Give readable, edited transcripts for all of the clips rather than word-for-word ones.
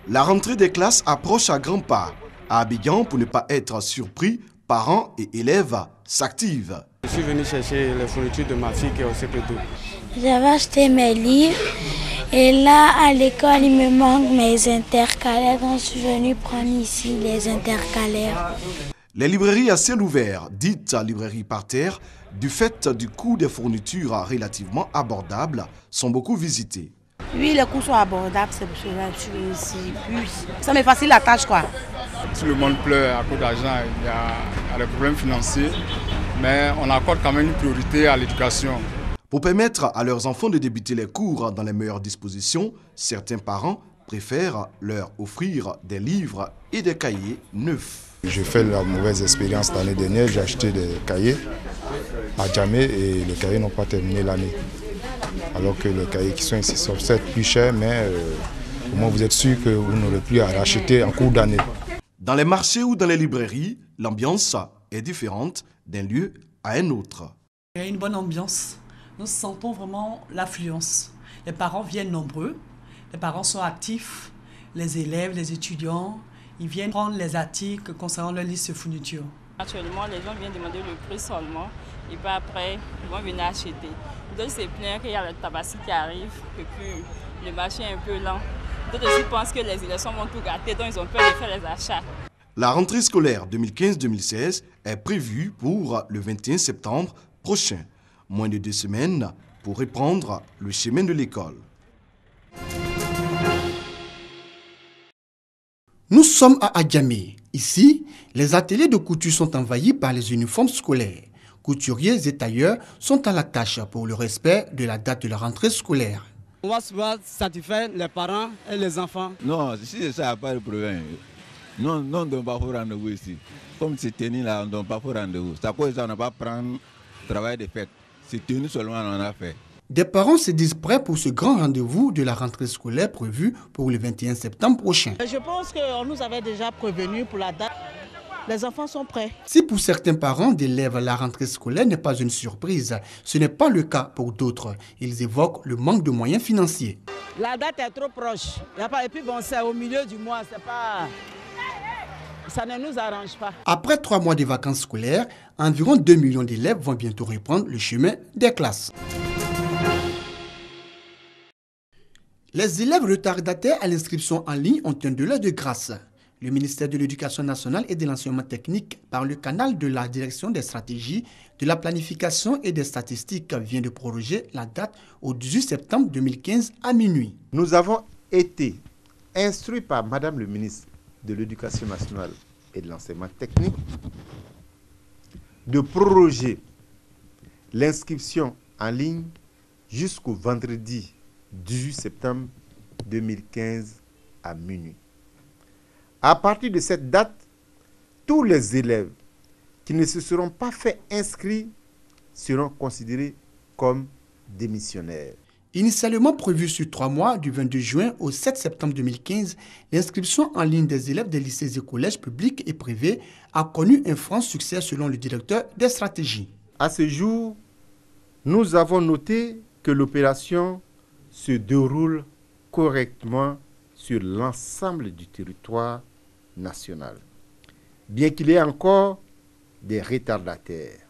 La rentrée des classes approche à grands pas. À Abidjan, pour ne pas être surpris, parents et élèves s'activent. Je suis venu chercher les fournitures de ma fille qui est au CP2. J'avais acheté mes livres et là à l'école il me manque mes intercalaires, donc je suis venu prendre ici les intercalaires. Les librairies à ciel ouvert, dites librairies par terre, du fait du coût des fournitures relativement abordables, sont beaucoup visitées. Oui, les coûts sont abordables, c'est pour cela que je suis venu ici. Puis, ça me facilite la tâche, quoi. Tout le monde pleure à cause d'argent, il y a des problèmes financiers, mais on accorde quand même une priorité à l'éducation. Pour permettre à leurs enfants de débuter les cours dans les meilleures dispositions, certains parents préfèrent leur offrir des livres et des cahiers neufs. J'ai fait la mauvaise expérience l'année dernière, j'ai acheté des cahiers à Djamé et les cahiers n'ont pas terminé l'année. Alors que les cahiers qui sont ici sont certes plus chers, mais au moins vous êtes sûr que vous n'aurez plus à racheter en cours d'année. Dans les marchés ou dans les librairies, l'ambiance est différente d'un lieu à un autre. Il y a une bonne ambiance. Nous sentons vraiment l'affluence. Les parents viennent nombreux, les parents sont actifs, les élèves, les étudiants, ils viennent prendre les articles concernant leur liste de fournitures. Actuellement, les gens viennent demander le prix seulement et puis après, ils vont venir acheter. D'autres se plaignent qu'il y a le tabaski qui arrive et puis le marché est un peu lent. D'autres aussi pensent que les élections vont tout gâter, donc ils ont peur de faire les achats. La rentrée scolaire 2015-2016 est prévue pour le 21 septembre prochain. Moins de 2 semaines pour reprendre le chemin de l'école. Nous sommes à Adjamé. Ici, les ateliers de couture sont envahis par les uniformes scolaires. Couturiers et tailleurs sont à la tâche pour le respect de la date de la rentrée scolaire. On va souvent satisfaire les parents et les enfants. Non, si ça n'a pas de problème. Non, on ne donne pas rendez-vous ici. Comme c'est tenu là, on ne donne pas rendez-vous. C'est à cause de ça qu'on n'a pas prendre travail de fête. C'est tenu seulement, on en a fait. Des parents se disent prêts pour ce grand rendez-vous de la rentrée scolaire prévue pour le 21 septembre prochain. Je pense qu'on nous avait déjà prévenu pour la date. Les enfants sont prêts. Si pour certains parents d'élèves, la rentrée scolaire n'est pas une surprise, ce n'est pas le cas pour d'autres. Ils évoquent le manque de moyens financiers. La date est trop proche. Et puis bon, c'est au milieu du mois, c'est pas... Ça ne nous arrange pas. Après 3 mois de vacances scolaires, environ 2 millions d'élèves vont bientôt reprendre le chemin des classes. Les élèves retardataires à l'inscription en ligne ont un délai de grâce. Le ministère de l'Éducation nationale et de l'enseignement technique, par le canal de la direction des stratégies, de la planification et des statistiques, vient de proroger la date au 18 septembre 2015 à minuit. Nous avons été instruits par Madame le ministre de l'Éducation nationale et de l'enseignement technique de proroger l'inscription en ligne jusqu'au vendredi 18 septembre 2015 à minuit. À partir de cette date, tous les élèves qui ne se seront pas fait inscrire seront considérés comme démissionnaires. Initialement prévue sur 3 mois, du 22 juin au 7 septembre 2015, l'inscription en ligne des élèves des lycées et collèges publics et privés a connu un franc succès selon le directeur des stratégies. À ce jour, nous avons noté que l'opération se déroule correctement sur l'ensemble du territoire national, bien qu'il y ait encore des retardataires.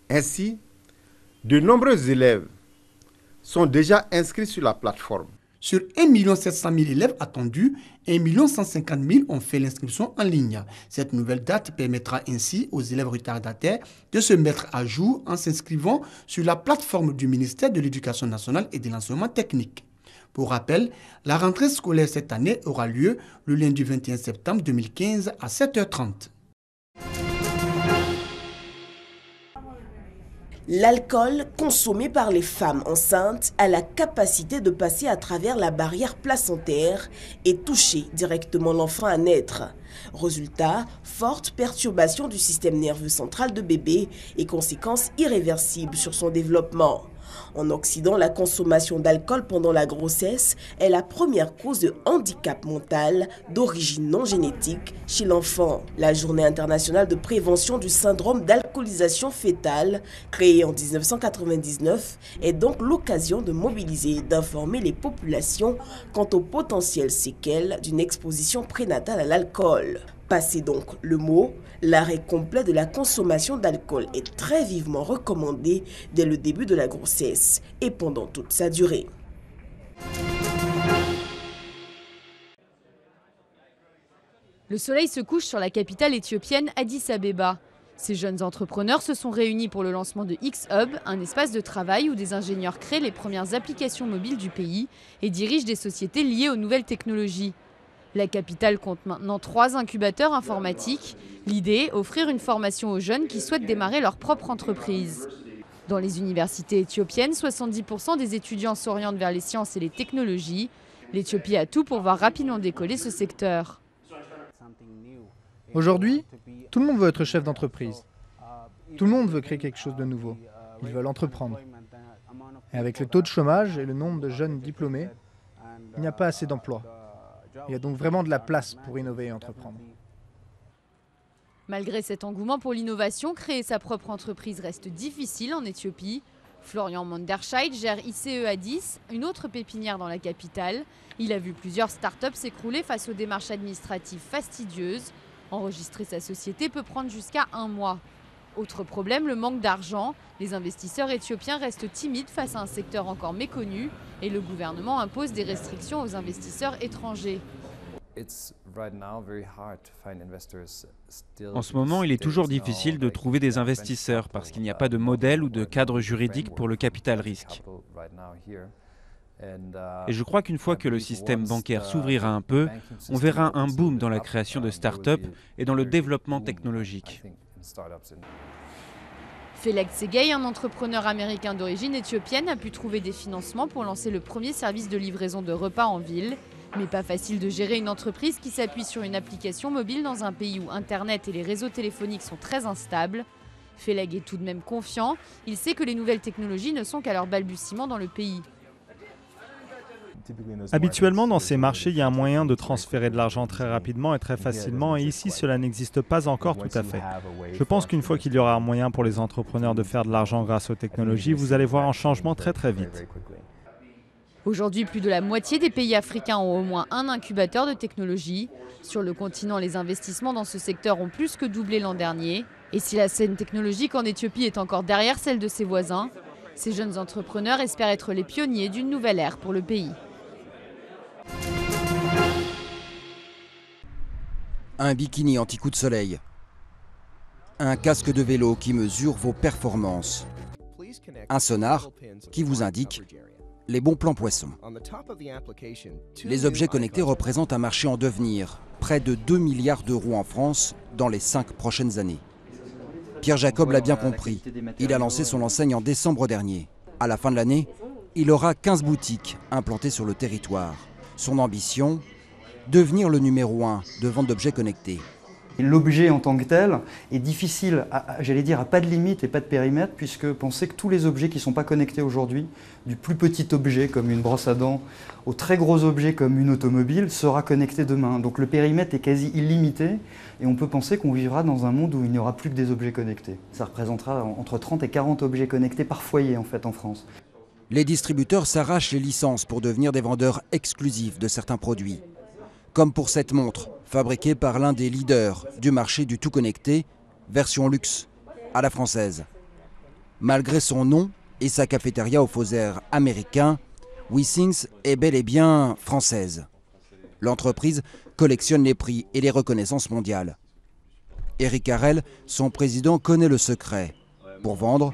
Ainsi, de nombreux élèves sont déjà inscrits sur la plateforme. Sur 1 700 000 élèves attendus, 1 150 000 ont fait l'inscription en ligne. Cette nouvelle date permettra ainsi aux élèves retardataires de se mettre à jour en s'inscrivant sur la plateforme du ministère de l'Éducation nationale et de l'enseignement technique. Pour rappel, la rentrée scolaire cette année aura lieu le lundi 21 septembre 2015 à 7h30. L'alcool consommé par les femmes enceintes a la capacité de passer à travers la barrière placentaire et toucher directement l'enfant à naître. Résultat, forte perturbation du système nerveux central de bébé et conséquences irréversibles sur son développement. En Occident, la consommation d'alcool pendant la grossesse est la première cause de handicap mental d'origine non génétique chez l'enfant. La Journée internationale de prévention du syndrome d'alcoolisation fœtale, créée en 1999, est donc l'occasion de mobiliser et d'informer les populations quant aux potentielles séquelles d'une exposition prénatale à l'alcool. Passez donc le mot, l'arrêt complet de la consommation d'alcool est très vivement recommandé dès le début de la grossesse et pendant toute sa durée. Le soleil se couche sur la capitale éthiopienne Addis Abeba. Ces jeunes entrepreneurs se sont réunis pour le lancement de X-Hub, un espace de travail où des ingénieurs créent les premières applications mobiles du pays et dirigent des sociétés liées aux nouvelles technologies. La capitale compte maintenant 3 incubateurs informatiques. L'idée, offrir une formation aux jeunes qui souhaitent démarrer leur propre entreprise. Dans les universités éthiopiennes, 70% des étudiants s'orientent vers les sciences et les technologies. L'Éthiopie a tout pour voir rapidement décoller ce secteur. Aujourd'hui, tout le monde veut être chef d'entreprise. Tout le monde veut créer quelque chose de nouveau. Ils veulent entreprendre. Et avec le taux de chômage et le nombre de jeunes diplômés, il n'y a pas assez d'emplois. Il y a donc vraiment de la place pour innover et entreprendre. Malgré cet engouement pour l'innovation, créer sa propre entreprise reste difficile en Éthiopie. Florian Manderscheid gère ICE Addis, une autre pépinière dans la capitale. Il a vu plusieurs startups s'écrouler face aux démarches administratives fastidieuses. Enregistrer sa société peut prendre jusqu'à 1 mois. Autre problème, le manque d'argent. Les investisseurs éthiopiens restent timides face à un secteur encore méconnu et le gouvernement impose des restrictions aux investisseurs étrangers. En ce moment, il est toujours difficile de trouver des investisseurs parce qu'il n'y a pas de modèle ou de cadre juridique pour le capital risque. Et je crois qu'une fois que le système bancaire s'ouvrira un peu, on verra un boom dans la création de start-up et dans le développement technologique. Felix Segei, un entrepreneur américain d'origine éthiopienne, a pu trouver des financements pour lancer le premier service de livraison de repas en ville. Mais pas facile de gérer une entreprise qui s'appuie sur une application mobile dans un pays où Internet et les réseaux téléphoniques sont très instables. Felix est tout de même confiant. Il sait que les nouvelles technologies ne sont qu'à leur balbutiement dans le pays. Habituellement, dans ces marchés, il y a un moyen de transférer de l'argent très rapidement et très facilement, et ici, cela n'existe pas encore tout à fait. Je pense qu'une fois qu'il y aura un moyen pour les entrepreneurs de faire de l'argent grâce aux technologies, vous allez voir un changement très vite. Aujourd'hui, plus de la moitié des pays africains ont au moins un incubateur de technologie. Sur le continent, les investissements dans ce secteur ont plus que doublé l'an dernier. Et si la scène technologique en Éthiopie est encore derrière celle de ses voisins, ces jeunes entrepreneurs espèrent être les pionniers d'une nouvelle ère pour le pays. Un bikini anti-coup de soleil. Un casque de vélo qui mesure vos performances. Un sonar qui vous indique les bons plans poissons. Les objets connectés représentent un marché en devenir, près de 2 milliards d'euros en France dans les 5 prochaines années. Pierre Jacob l'a bien compris, il a lancé son enseigne en décembre dernier. À la fin de l'année, il aura 15 boutiques implantées sur le territoire. Son ambition, devenir le numéro 1 de vente d'objets connectés. L'objet en tant que tel est difficile, j'allais dire, à pas de limite et pas de périmètre, puisque pensez que tous les objets qui ne sont pas connectés aujourd'hui, du plus petit objet comme une brosse à dents, au très gros objet comme une automobile, sera connecté demain. Donc le périmètre est quasi illimité et on peut penser qu'on vivra dans un monde où il n'y aura plus que des objets connectés. Ça représentera entre 30 et 40 objets connectés par foyer en fait en France. Les distributeurs s'arrachent les licences pour devenir des vendeurs exclusifs de certains produits. Comme pour cette montre, fabriquée par l'un des leaders du marché du tout connecté, version luxe, à la française. Malgré son nom et sa cafétéria aux faux airs américains, Withings est bel et bien française. L'entreprise collectionne les prix et les reconnaissances mondiales. Éric Harel, son président, connaît le secret. Pour vendre,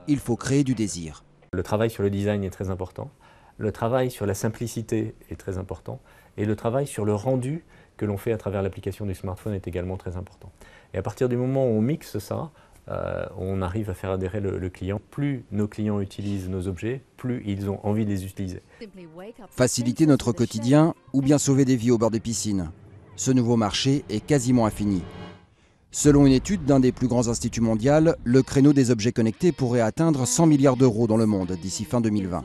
il faut créer du désir. Le travail sur le design est très important, le travail sur la simplicité est très important, et le travail sur le rendu que l'on fait à travers l'application du smartphone est également très important. Et à partir du moment où on mixe ça, on arrive à faire adhérer le client. Plus nos clients utilisent nos objets, plus ils ont envie de les utiliser. Faciliter notre quotidien ou bien sauver des vies au bord des piscines. Ce nouveau marché est quasiment infini. Selon une étude d'un des plus grands instituts mondiaux, le créneau des objets connectés pourrait atteindre 100 milliards d'euros dans le monde d'ici fin 2020.